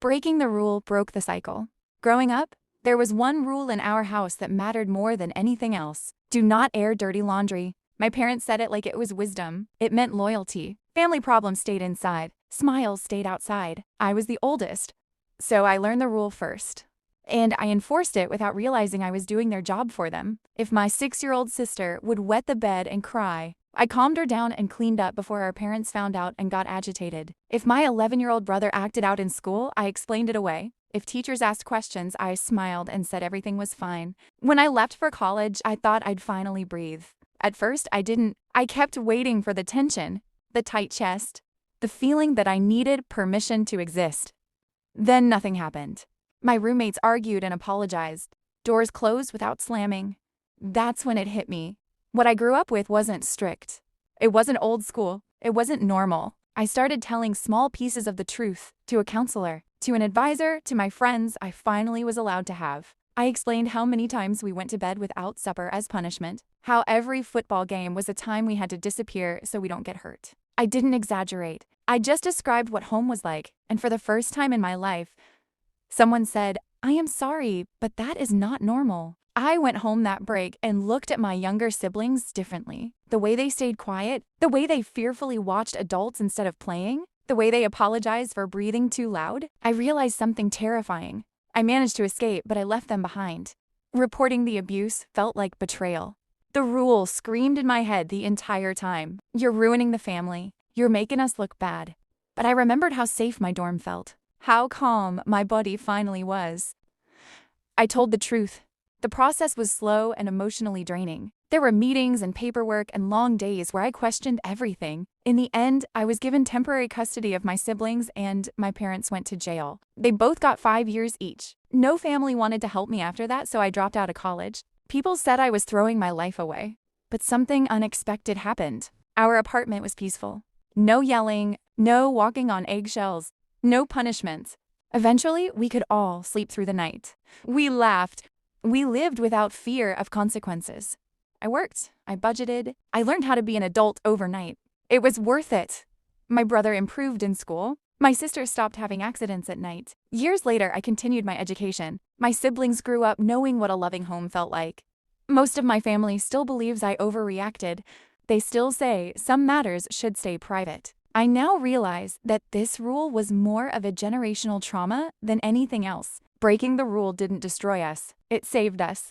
Breaking the rule broke the cycle. Growing up, there was one rule in our house that mattered more than anything else. Do not air dirty laundry. My parents said it like it was wisdom. It meant loyalty. Family problems stayed inside. Smiles stayed outside. I was the oldest, so I learned the rule first. And I enforced it without realizing I was doing their job for them. If my 6-year-old sister would wet the bed and cry, I calmed her down and cleaned up before our parents found out and got agitated. If my 11-year-old brother acted out in school, I explained it away. If teachers asked questions, I smiled and said everything was fine. When I left for college, I thought I'd finally breathe. At first, I didn't. I kept waiting for the tension, the tight chest, the feeling that I needed permission to exist. Then nothing happened. My roommates argued and apologized. Doors closed without slamming. That's when it hit me. What I grew up with wasn't strict. It wasn't old school. It wasn't normal. I started telling small pieces of the truth to a counselor, to an advisor, to my friends I finally was allowed to have. I explained how many times we went to bed without supper as punishment, how every football game was a time we had to disappear so we don't get hurt. I didn't exaggerate. I just described what home was like, and for the first time in my life, someone said, "I am sorry, but that is not normal." I went home that break and looked at my younger siblings differently. The way they stayed quiet, the way they fearfully watched adults instead of playing, the way they apologized for breathing too loud. I realized something terrifying. I managed to escape, but I left them behind. Reporting the abuse felt like betrayal. The rule screamed in my head the entire time. You're ruining the family. You're making us look bad. But I remembered how safe my dorm felt, how calm my body finally was. I told the truth. The process was slow and emotionally draining. There were meetings and paperwork and long days where I questioned everything. In the end, I was given temporary custody of my siblings and my parents went to jail. They both got 5 years each. No family wanted to help me after that, so I dropped out of college. People said I was throwing my life away. But something unexpected happened. Our apartment was peaceful. No yelling, no walking on eggshells, no punishments. Eventually, we could all sleep through the night. We laughed. We lived without fear of consequences. I worked, I budgeted, I learned how to be an adult overnight. It was worth it. My brother improved in school. My sister stopped having accidents at night. Years later, I continued my education. My siblings grew up knowing what a loving home felt like. Most of my family still believes I overreacted. They still say some matters should stay private. I now realize that this rule was more of a generational trauma than anything else. Breaking the rule didn't destroy us. It saved us.